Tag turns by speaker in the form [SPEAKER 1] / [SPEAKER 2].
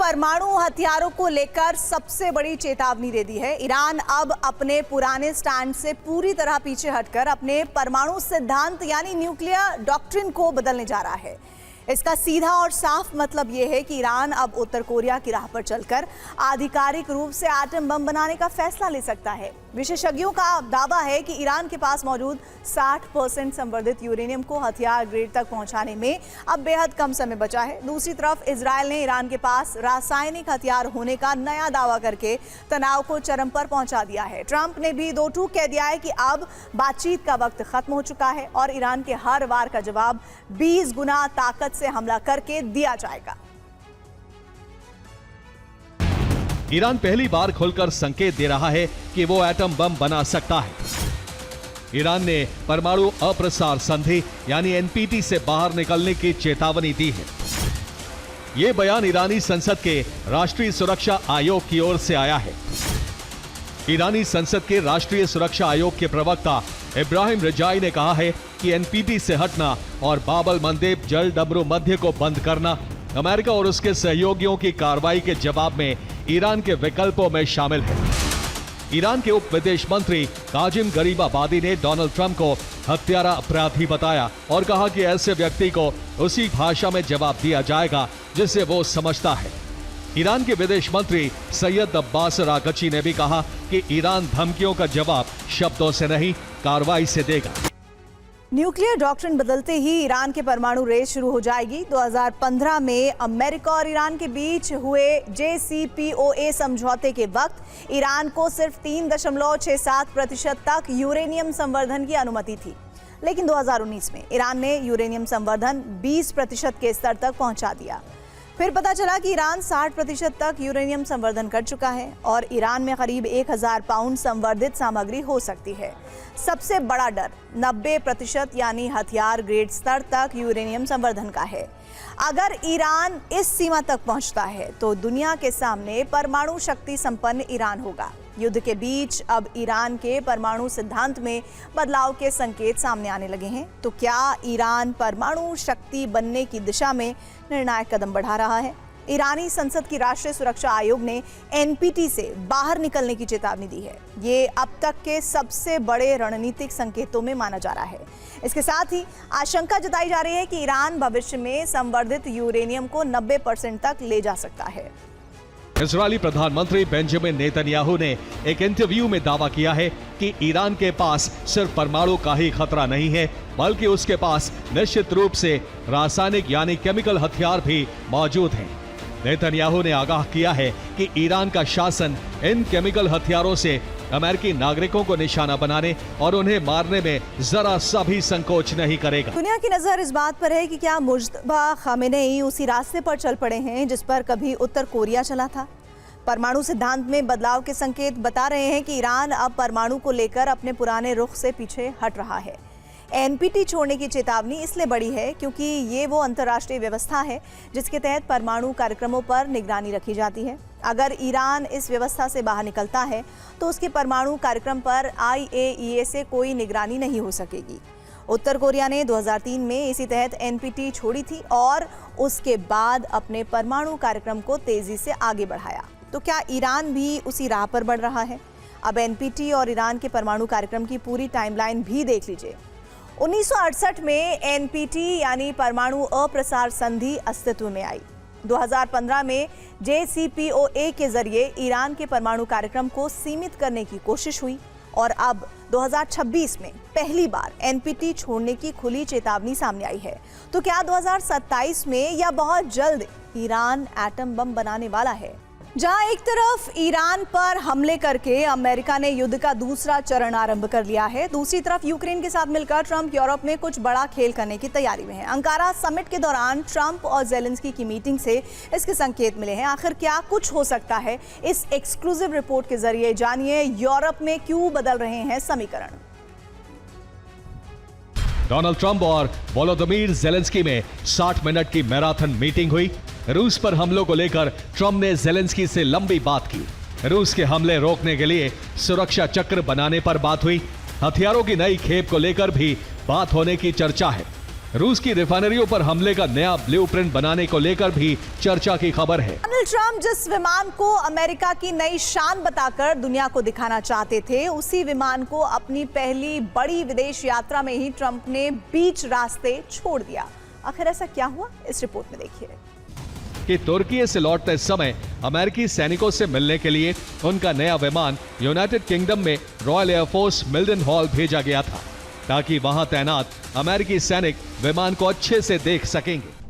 [SPEAKER 1] परमाणु हथियारों को लेकर सबसे बड़ी चेतावनी दे दी है। ईरान अब अपने पुराने स्टैंड से पूरी तरह पीछे हटकर अपने परमाणु सिद्धांत यानी न्यूक्लियर डॉक्ट्रिन को बदलने जा रहा है। इसका सीधा और साफ मतलब यह है कि ईरान अब उत्तर कोरिया की राह पर चलकर आधिकारिक रूप से एटम बम बनाने का फैसला ले सकता है। विशेषज्ञों का दावा है कि ईरान के पास मौजूद 60% संवर्धित यूरेनियम को हथियार ग्रेड तक पहुंचाने में अब बेहद कम समय बचा है। दूसरी तरफ इजरायल ने ईरान के पास रासायनिक हथियार होने का नया दावा करके तनाव को चरम पर पहुंचा दिया है। ट्रंप ने भी दो टूक कह दिया है कि अब बातचीत का वक्त खत्म हो चुका है और ईरान के हर वार का जवाब 20 गुना ताकत से हमला करके दिया जाएगा।
[SPEAKER 2] ईरान पहली बार खुलकर संकेत दे रहा है कि वो एटम बम बना सकता है। ईरान ने परमाणु अप्रसार संधि यानी एनपीटी से बाहर निकलने की चेतावनी दी है। यह बयान ईरानी संसद के राष्ट्रीय सुरक्षा आयोग की ओर से आया है। ईरानी संसद के राष्ट्रीय सुरक्षा आयोग के प्रवक्ता इब्राहिम रिजाई ने कहा है कि एनपीटी से हटना और बाबल मंदेब जल डमरू मध्य को बंद करना अमेरिका और उसके सहयोगियों की कार्रवाई के जवाब में ईरान के विकल्पों में शामिल है। ईरान के उप विदेश मंत्री काजिम गरीबाबादी ने डोनाल्ड ट्रंप को हत्यारा अपराधी बताया और कहा कि ऐसे व्यक्ति को उसी भाषा में जवाब दिया जाएगा जिसे वो समझता है। ईरान के विदेश मंत्री सैयद अब्बास अरागची ने भी कहा कि ईरान धमकियों का जवाब शब्दों से नहीं, कार्रवाई से देगा।
[SPEAKER 1] न्यूक्लियर डॉक्ट्रिन बदलते ही ईरान के परमाणु रेस शुरू हो जाएगी। 2015 में अमेरिका और ईरान के बीच हुए JCPOA समझौते के वक्त ईरान को सिर्फ 3.67% तक यूरेनियम संवर्धन की अनुमति थी, लेकिन 2019 में ईरान ने यूरेनियम संवर्धन 20% के स्तर तक पहुंचा दिया। फिर पता चला कि ईरान 60% तक यूरेनियम संवर्धन कर चुका है और ईरान में करीब 1000 पाउंड संवर्धित सामग्री हो सकती है। सबसे बड़ा डर 90% यानी हथियार ग्रेड स्तर तक यूरेनियम संवर्धन का है। अगर ईरान इस सीमा तक पहुंचता है तो दुनिया के सामने परमाणु शक्ति संपन्न ईरान होगा। युद्ध के बीच अब ईरान के परमाणु सिद्धांत में बदलाव के संकेत सामने आने लगे हैं। तो क्या ईरान परमाणु शक्ति बनने की दिशा में निर्णायक कदम बढ़ा रहा है? ईरानी संसद की राष्ट्रीय सुरक्षा आयोग ने एनपीटी से बाहर निकलने की चेतावनी दी है। ये अब तक के सबसे बड़े रणनीतिक संकेतों में माना जा रहा है। इसके साथ ही आशंका जताई जा रही है कि ईरान भविष्य में संवर्धित यूरेनियम को 90% तक ले जा सकता है।
[SPEAKER 2] इजरायली प्रधानमंत्री बेंजामिन नेतन्याहू ने एक इंटरव्यू में दावा किया है कि ईरान के पास सिर्फ परमाणु का ही खतरा नहीं है, बल्कि उसके पास निश्चित रूप से रासायनिक यानी केमिकल हथियार भी मौजूद हैं। नेतन्याहू ने आगाह किया है कि ईरान का शासन इन केमिकल हथियारों से अमेरिकी नागरिकों को निशाना बनाने और उन्हें मारने में जरा सा भी संकोच नहीं करेगा।
[SPEAKER 1] दुनिया की नजर इस बात पर है कि क्या मुज्तबा खामेनेई उसी रास्ते पर चल पड़े हैं जिस पर कभी उत्तर कोरिया चला था। परमाणु सिद्धांत में बदलाव के संकेत बता रहे हैं कि ईरान अब परमाणु को लेकर अपने पुराने रुख से पीछे हट रहा है। एनपीटी छोड़ने की चेतावनी इसलिए बड़ी है क्योंकि ये वो अंतर्राष्ट्रीय व्यवस्था है जिसके तहत परमाणु कार्यक्रमों पर निगरानी रखी जाती है। अगर ईरान इस व्यवस्था से बाहर निकलता है तो उसके परमाणु कार्यक्रम पर IAEA से कोई निगरानी नहीं हो सकेगी। उत्तर कोरिया ने 2003 में इसी तहत एनपीटी छोड़ी थी और उसके बाद अपने परमाणु कार्यक्रम को तेजी से आगे बढ़ाया। तो क्या ईरान भी उसी राह पर बढ़ रहा है? अब एनपीटी और ईरान के परमाणु कार्यक्रम की पूरी टाइमलाइन भी देख लीजिए। 1968 में एनपीटी यानी परमाणु अप्रसार संधि अस्तित्व में आई। 2015 में JCPOA के जरिए ईरान के परमाणु कार्यक्रम को सीमित करने की कोशिश हुई और अब 2026 में पहली बार एनपीटी छोड़ने की खुली चेतावनी सामने आई है। तो क्या 2027 में या बहुत जल्द ईरान एटम बम बनाने वाला है? जहां एक तरफ ईरान पर हमले करके अमेरिका ने युद्ध का दूसरा चरण आरंभ कर लिया है, दूसरी तरफ यूक्रेन के साथ मिलकर ट्रंप यूरोप में कुछ बड़ा खेल करने की तैयारी में है। अंकारा समिट के दौरान ट्रंप और ज़ेलेंस्की की मीटिंग से इसके संकेत मिले हैं। आखिर क्या कुछ हो सकता है? इस एक्सक्लूसिव रिपोर्ट के जरिए जानिए यूरोप में क्यों बदल रहे हैं समीकरण।
[SPEAKER 2] डोनाल्ड ट्रंप और वोलोदिमीर ज़ेलेंस्की में 60 मिनट की मैराथन मीटिंग हुई। रूस पर हमलों को लेकर ट्रंप ने ज़ेलेंस्की से लंबी बात की। रूस के हमले रोकने के लिए सुरक्षा चक्र बनाने पर बात हुई। हथियारों की नई खेप को लेकर भी बात होने की चर्चा है। रूस की रिफाइनरियों पर हमले का नया ब्लूप्रिंट बनाने को लेकर भी चर्चा की खबर है।
[SPEAKER 1] डोनाल्ड ट्रंप जिस विमान को अमेरिका की नई शान बताकर दुनिया को दिखाना चाहते थे, उसी विमान को अपनी पहली बड़ी विदेश यात्रा में ही ट्रंप ने बीच रास्ते छोड़ दिया। आखिर ऐसा क्या हुआ, इस रिपोर्ट में देखिए।
[SPEAKER 2] कि तुर्की से लौटते समय अमेरिकी सैनिकों से मिलने के लिए उनका नया विमान यूनाइटेड किंगडम में रॉयल एयरफोर्स मिल्टन हॉल भेजा गया था, ताकि वहां तैनात अमेरिकी सैनिक विमान को अच्छे से देख सकेंगे।